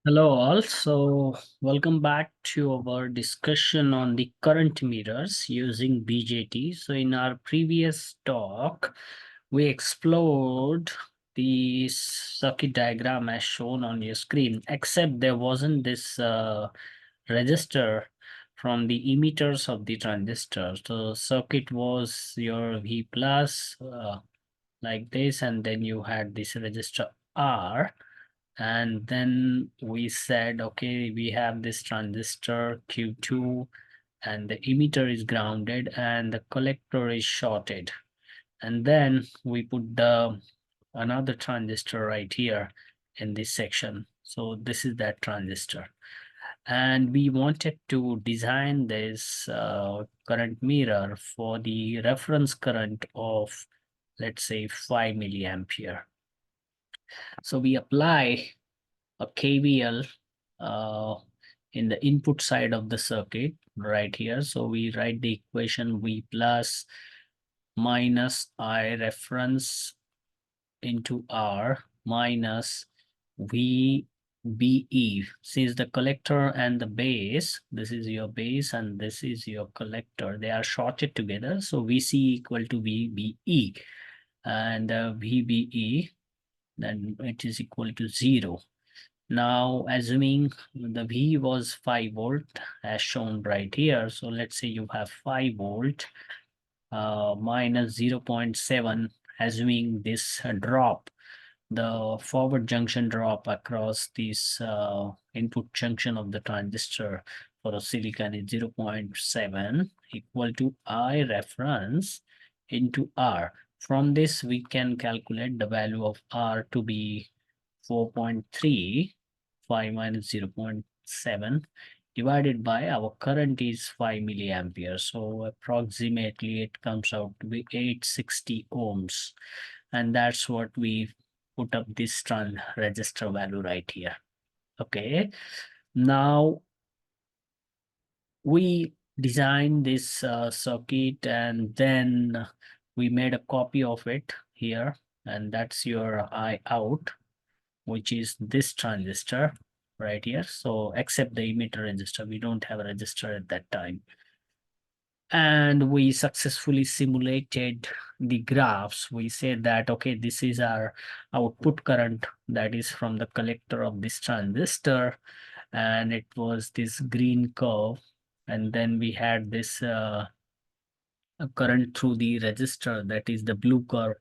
Hello all. So welcome back to our discussion on the current meters using BJT. So in our previous talk, we explored the circuit diagram as shown on your screen, except there wasn't this register from the emitters of the transistor. So circuit was your V plus like this, and then you had this resistor R, and then we said, okay, we have this transistor Q2 and the emitter is grounded and the collector is shorted. And then we put the another transistor right here in this section. So this is that transistor. And we wanted to design this current mirror for the reference current of, let's say, 5 milliampere. So we apply a KVL in the input side of the circuit right here. So we write the equation V plus minus I reference into R minus VBE. Since the collector and the base, this is your base and this is your collector, they are shorted together. So VC equal to VBE, and VBE, then it is equal to 0. Now, assuming the V was 5 volt as shown right here. So let's say you have 5 volt minus 0.7, assuming this drop, the forward junction drop across this input junction of the transistor for the silicon is 0.7 equal to I reference into R. From this, we can calculate the value of R to be 4.3. 5 minus 0.7 divided by our current is 5 milliampere. So approximately it comes out to be 860 ohms. And that's what we put up this resistor value right here. Okay. Now we designed this circuit, and then we made a copy of it here, and that's your I out, which is this transistor right here. So except the emitter resistor, we don't have a resistor at that time. And we successfully simulated the graphs. We said that, okay, this is our output current that is from the collector of this transistor, and it was this green curve. And then we had this current through the resistor, that is the blue curve,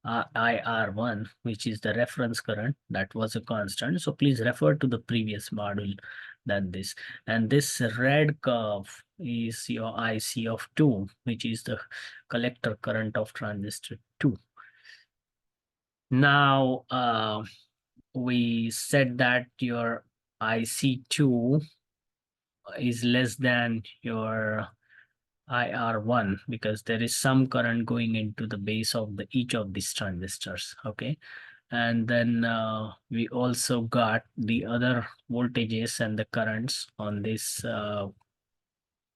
IR1, which is the reference current, that was a constant. So please refer to the previous module than this. And this red curve is your IC of 2, which is the collector current of transistor 2. Now, we said that your IC2 is less than your IR1 because there is some current going into the base of each of these transistors. Okay. And then we also got the other voltages and the currents on this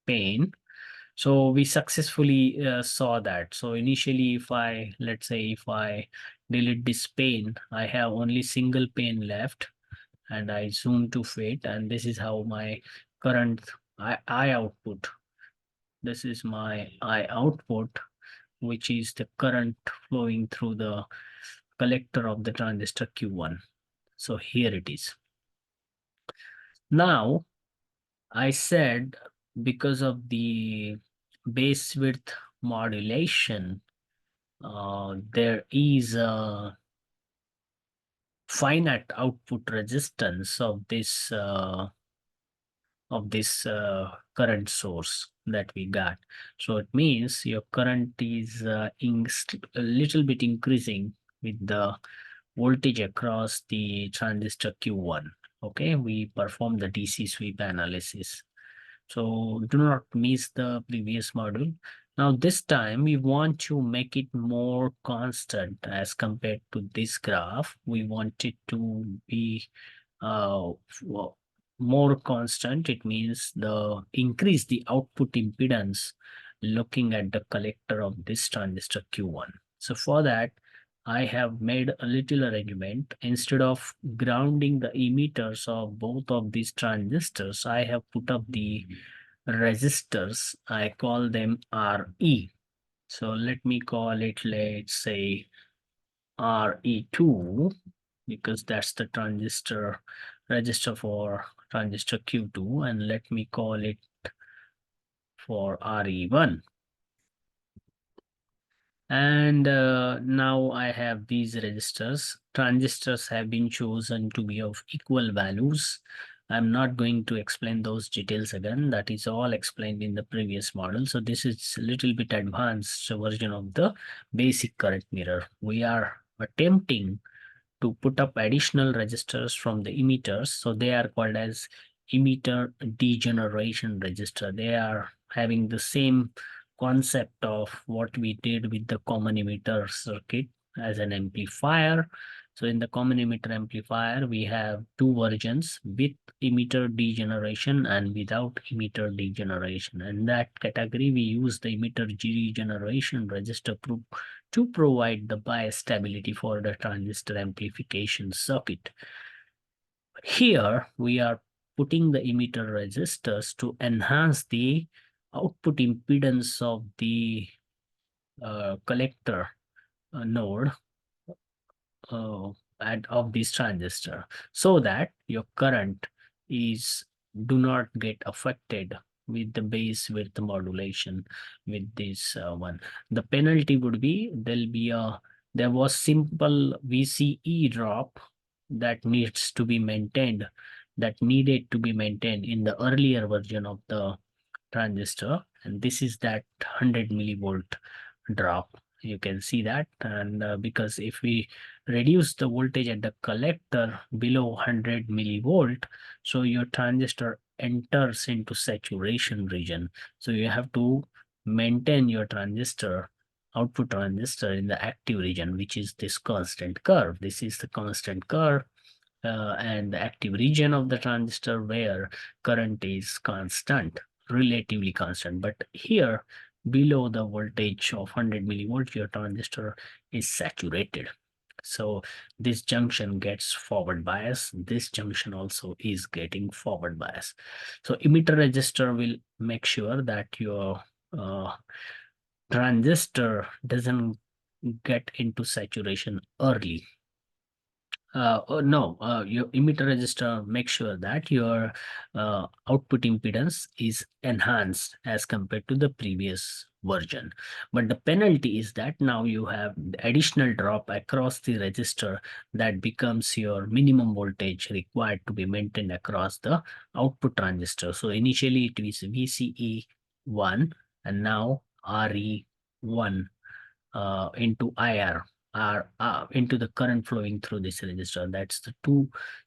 pane. So we successfully saw that. So initially, let's say if I delete this pane, I have only single pane left, and I zoom to fit, and this is how my current I output. This is my I output, which is the current flowing through the collector of the transistor Q1. So here it is. Now, I said because of the base width modulation, there is a finite output resistance of this current source that we got. So it means your current is a little bit increasing with the voltage across the transistor Q1. Okay, we perform the DC sweep analysis. So do not miss the previous module. Now this time we want to make it more constant as compared to this graph. We want it to be more constant. It means increase the output impedance looking at the collector of this transistor Q1. So for that, I have made a little arrangement. Instead of grounding the emitters of both of these transistors, I have put up the resistors. I call them RE. So let me call it, let's say, RE2, because that's the transistor register for transistor Q2, and let me call it for RE1. And now I have these resistors. Transistors have been chosen to be of equal values. I'm not going to explain those details again. That is all explained in the previous model. So this is a little bit advanced version of the basic current mirror. We are attempting to put up additional resistors from the emitters. So they are called as emitter degeneration resistor. They are having the same concept of what we did with the common emitter circuit as an amplifier. So in the common emitter amplifier, we have two versions, with emitter degeneration and without emitter degeneration. In that category, we use the emitter degeneration resistor to provide the bias stability for the transistor amplification circuit. Here we are putting the emitter resistors to enhance the output impedance of the collector node uh, of this transistor, so that your current is do not get affected with the base width modulation with this one. The penalty would be there was simple VCE drop that needs to be maintained, that needed to be maintained in the earlier version of the transistor, and this is that 100 millivolt drop. You can see that, and because if we reduce the voltage at the collector below 100 millivolt, so your transistor enters into saturation region. So you have to maintain your transistor output transistor in the active region, which is this constant curve. This is the constant curve, and the active region of the transistor where current is constant, relatively constant. But here below the voltage of 100 millivolts, your transistor is saturated. So this junction gets forward bias. This junction also is getting forward bias. So emitter resistor will make sure that your transistor doesn't get into saturation early. No, your emitter resistor make sure that your output impedance is enhanced as compared to the previous version. But the penalty is that now you have the additional drop across the resistor that becomes your minimum voltage required to be maintained across the output transistor. So initially it is VCE1 and now RE1 into IR are into the current flowing through this resistor. That's the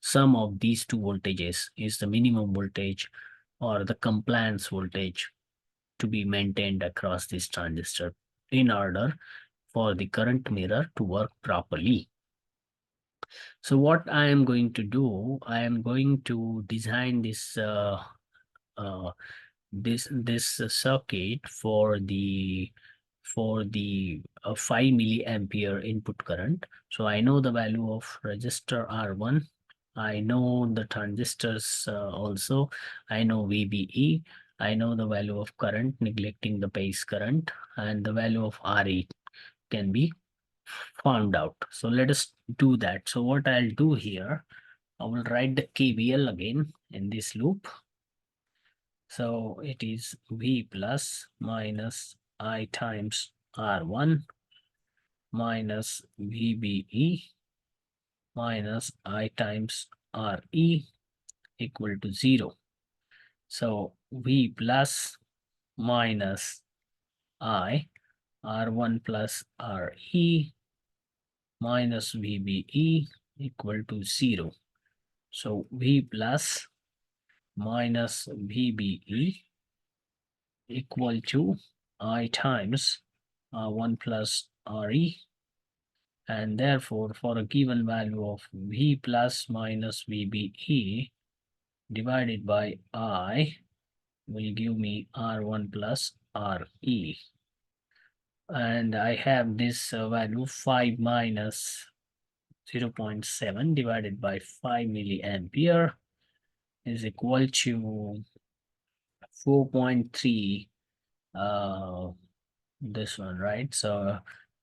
sum of these two voltages is the minimum voltage or the compliance voltage to be maintained across this transistor in order for the current mirror to work properly. So what I am going to do, I am going to design this uh, circuit for the 5 milliampere input current. So I know the value of resistor R1. I know the transistors also. I know VBE. I know the value of current, neglecting the base current, and the value of RE can be found out. So let us do that. So what I'll do here, I will write the KVL again in this loop. So it is V plus minus I times R1 minus VBE minus I times RE equal to 0. So V plus minus I R1 plus RE minus VBE equal to 0. So V plus minus VBE equal to I times R1 plus RE, and therefore for a given value of V plus minus VBE divided by I will give me R1 plus RE. and I have this value 5 minus 0.7 divided by 5 milliampere is equal to 4.3, this one, right? So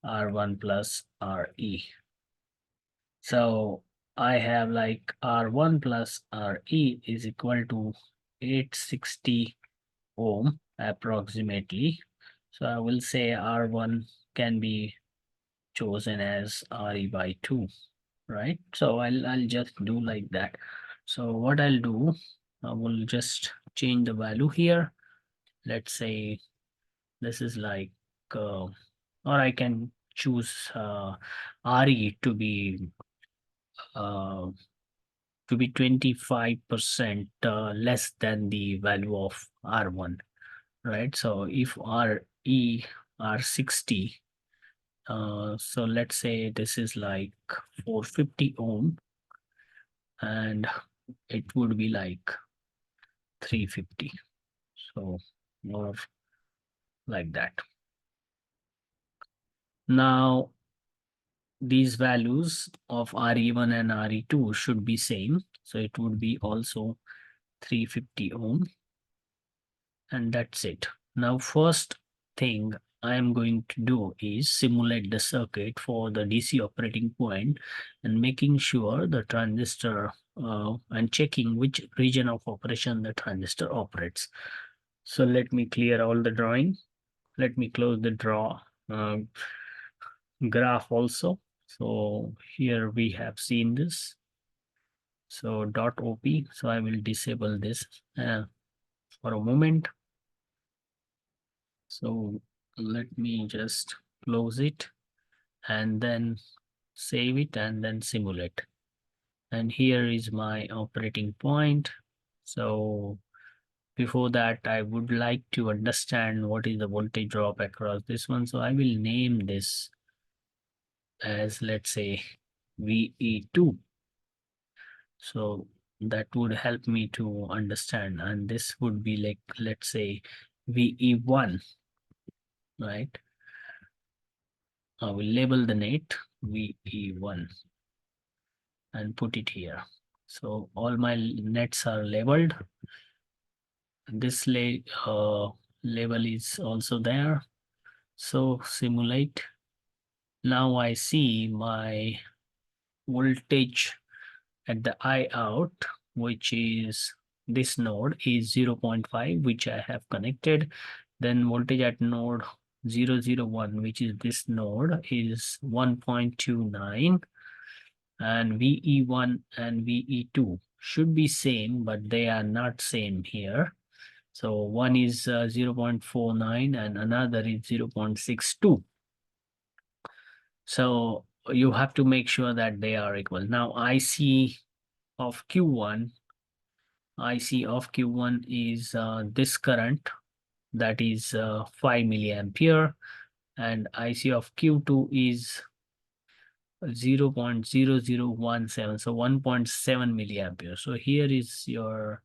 R1 plus RE. So I have like R1 plus RE is equal to 860 ohm approximately. So I will say R1 can be chosen as RE by 2, right? So I'll just do like that. So what I'll do, I will just change the value here. Let's say this is like, or I can choose RE uh, to be 25% less than the value of R1, right? So if RE are 60, so let's say this is like 450 ohm, and it would be like 350. So more like that. Now these values of RE1 and RE2 should be same. So it would be also 350 ohm, and that's it. Now first thing I am going to do is simulate the circuit for the DC operating point and making sure the transistor and checking which region of operation the transistor operates. So let me clear all the drawing. Let me close the draw graph also. So here we have seen this. So .op. So I will disable this for a moment. So let me just close it and then save it and then simulate. And here is my operating point. So before that, I would like to understand what is the voltage drop across this one. So I will name this as, let's say, VE2. So that would help me to understand. And this would be like, let's say, VE1, right? I will label the net VE1 and put it here. So all my nets are labeled. This label is also there. So simulate. Now I see my voltage at the I out, which is this node is 0.5, which I have connected. Then voltage at node 001, which is this node, is 1.29, and VE1 and VE2 should be same, but they are not same here. So one is 0.49 and another is 0.62. So you have to make sure that they are equal. Now IC of Q1 is this current, that is 5 milliampere, and IC of Q2 is 0.0017, so 1.7 milliampere. So here is your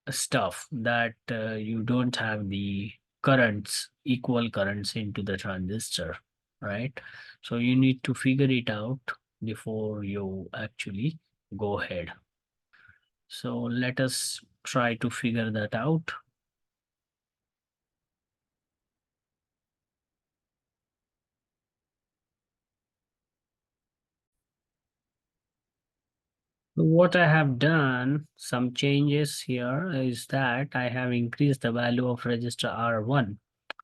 stuff that you don't have the currents, equal currents into the transistor, right? So you need to figure it out before you actually go ahead. So let us try to figure that out. What I have done, some changes here, is that I have increased the value of resistor R1.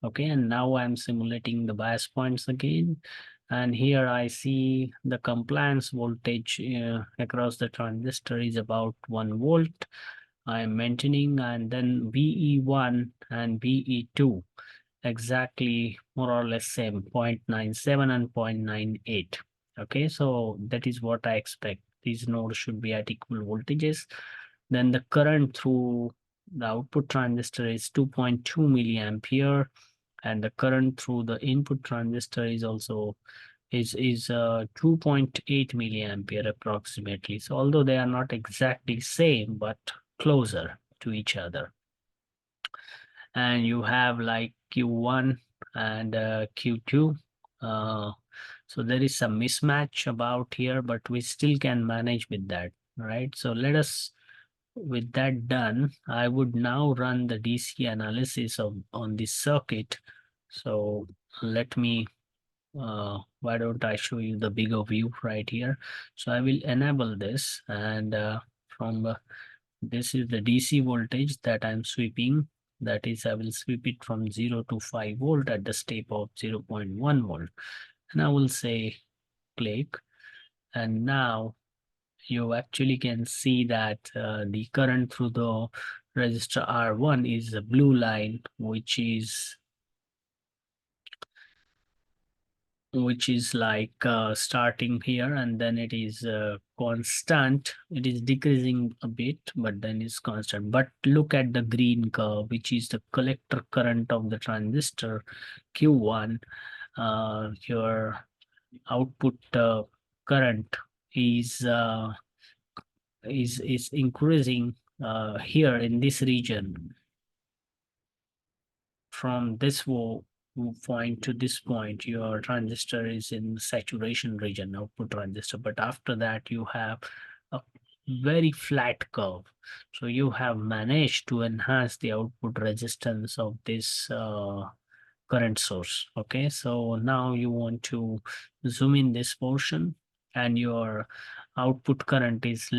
Okay, and now I'm simulating the bias points again. And here I see the compliance voltage across the transistor is about 1 volt. I'm maintaining, and then VE1 and VE2 exactly more or less same, 0.97 and 0.98. Okay, so that is what I expect. These nodes should be at equal voltages. Then the current through the output transistor is 2.2 milliampere, and the current through the input transistor is also 2.8 milliampere approximately. So although they are not exactly same, but closer to each other. And you have like Q1 and Q2. So there is some mismatch about here, but we still can manage with that, right? So let us, with that done, I would now run the DC analysis of on this circuit. So let me, why don't I show you the bigger view right here? So I will enable this, and from this is the DC voltage that I'm sweeping. That is, I will sweep it from 0 to 5 volt at the step of 0.1 volt. And I will say click. And now you actually can see that the current through the resistor R1 is a blue line, which is like starting here, and then it is constant. It is decreasing a bit, but then it's constant. But look at the green curve, which is the collector current of the transistor Q1. Your output current is increasing here in this region, from this point to this point. Your transistor is in saturation region, output transistor, but after that you have a very flat curve. So you have managed to enhance the output resistance of this current source. Okay, so now you want to zoom in this portion, and your output current is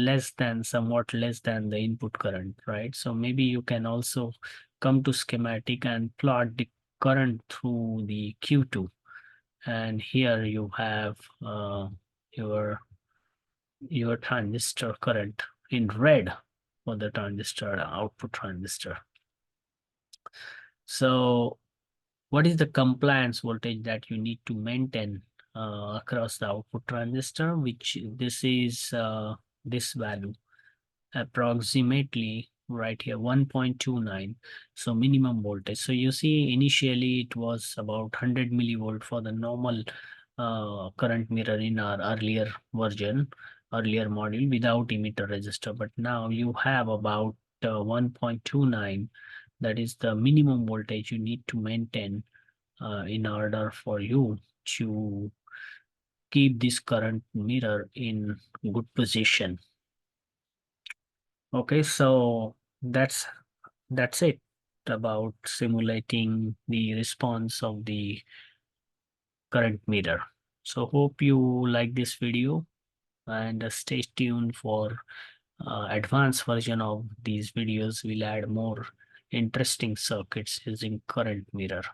somewhat less than the input current, right? So maybe you can also come to schematic and plot the current through the Q2, and here you have your transistor current in red for the transistor output transistor. So what is the compliance voltage that you need to maintain across the output transistor, which this is this value approximately right here, 1.29. So minimum voltage. So you see, initially it was about 100 millivolt for the normal current mirror in our earlier module without emitter resistor, but now you have about 1.29. That is the minimum voltage you need to maintain in order for you to keep this current mirror in good position. Okay, so that's it about simulating the response of the current mirror. So hope you like this video, and stay tuned for advanced version of these videos. We'll add more interesting circuits using current mirror.